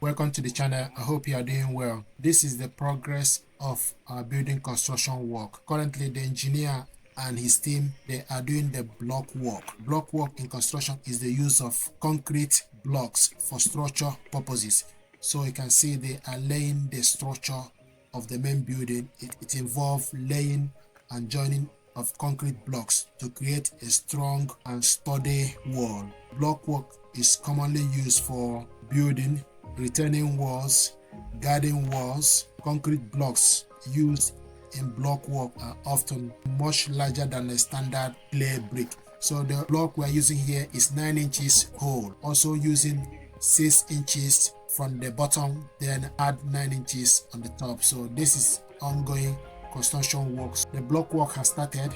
Welcome to the channel. I hope you are doing well. This is the progress of our building construction work. Currently, the engineer and his team, they are doing the block work. Block work in construction is the use of concrete blocks for structure purposes. So you can see they are laying the structure of the main building. It involves laying and joining of concrete blocks to create a strong and sturdy wall. Block work is commonly used for building, retaining walls, guarding walls. Concrete blocks used in block work are often much larger than a standard clay brick. So the block we're using here is 9 inches whole, also using 6 inches from the bottom, then add 9 inches on the top. So this is ongoing construction works. The block work has started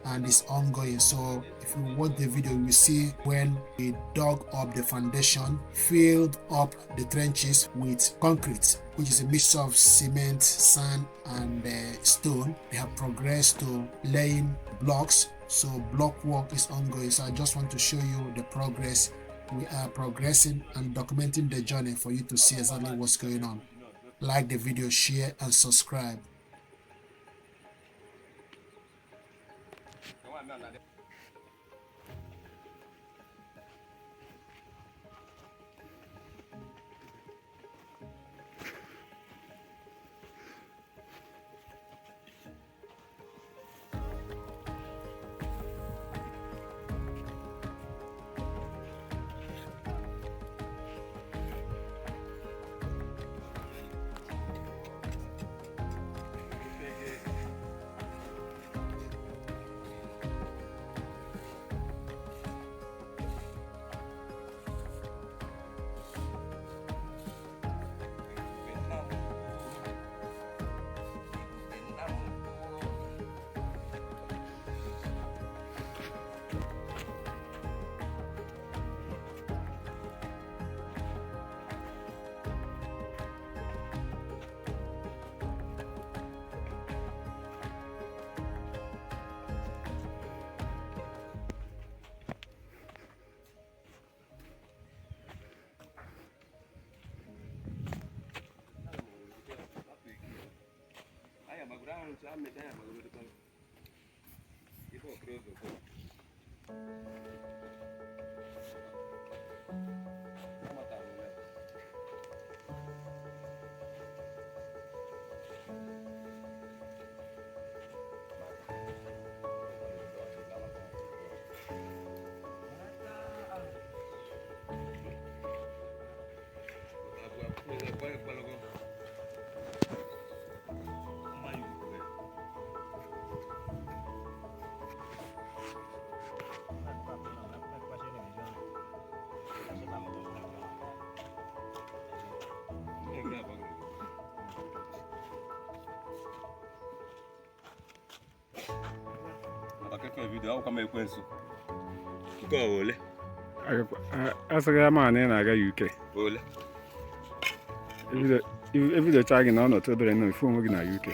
and is ongoing. So if you watch the video, you will see when we dug up the foundation, filled up the trenches with concrete, which is a mixture of cement, sand, and stone. They have progressed to laying blocks. So block work is ongoing. So I just want to show you the progress. We are progressing and documenting the journey for you to see exactly what's going on. Like the video, share, and subscribe. Video kama ekwensu nke ole asịghị ama na ị na-aga UK ole ebidocha gị na ọnọdụ obere nọ ifu onwe gị na UK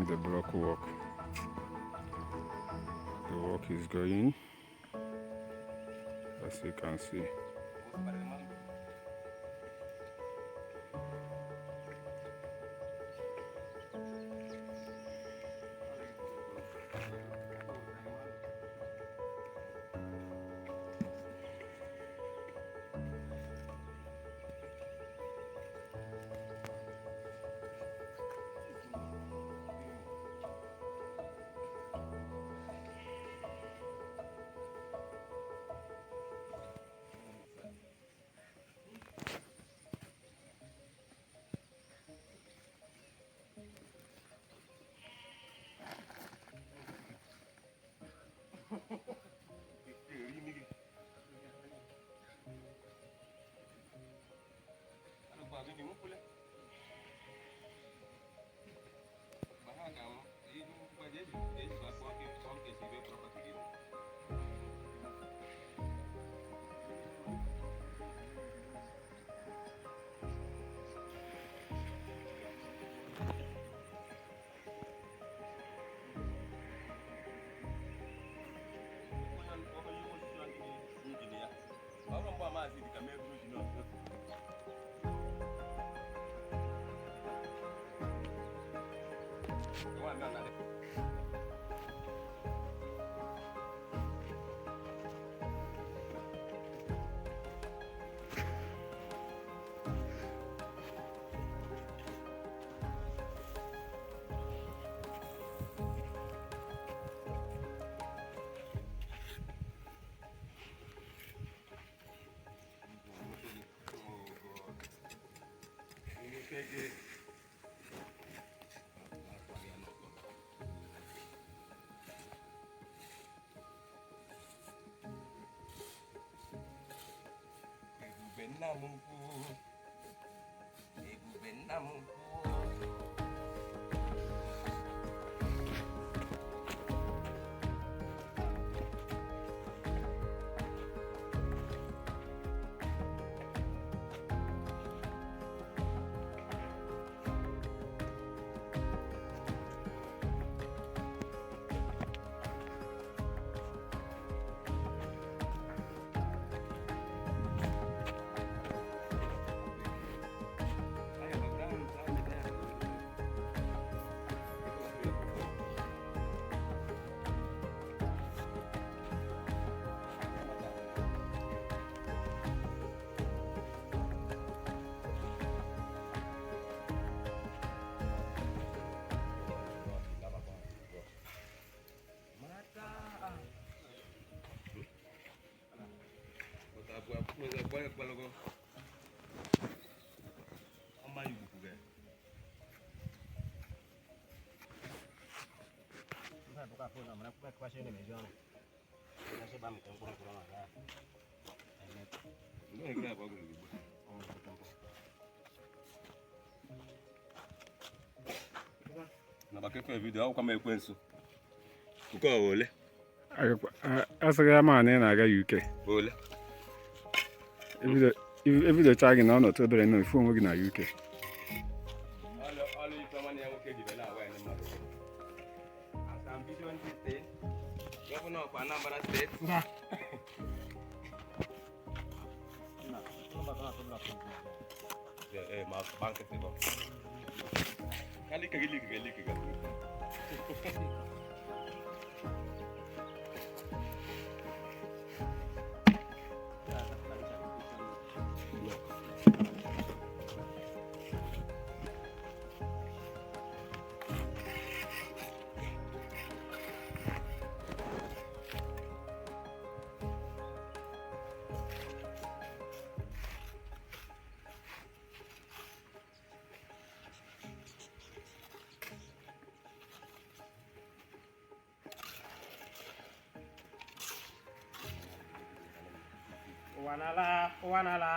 the block work. The work is going, as you can see. Na bakefe video au kama ekwensu. Uko ole? Asịrị ya ma na ị na-aga UK. Ole. Ebidocha gị na ọnọdụ obere nọ ifu onwe gị na UK. Ọlụ ife nwanne ya nwoke jide na-agwa ya mmadụ. Asa ambition dị steeti. Gọvanọ of Anambra steeti. Ma banka sebo. Kali kagili. Wanala.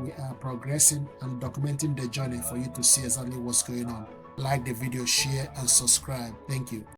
We are progressing and documenting the journey for you to see exactly what's going on. Like the video, share, and subscribe. Thank you.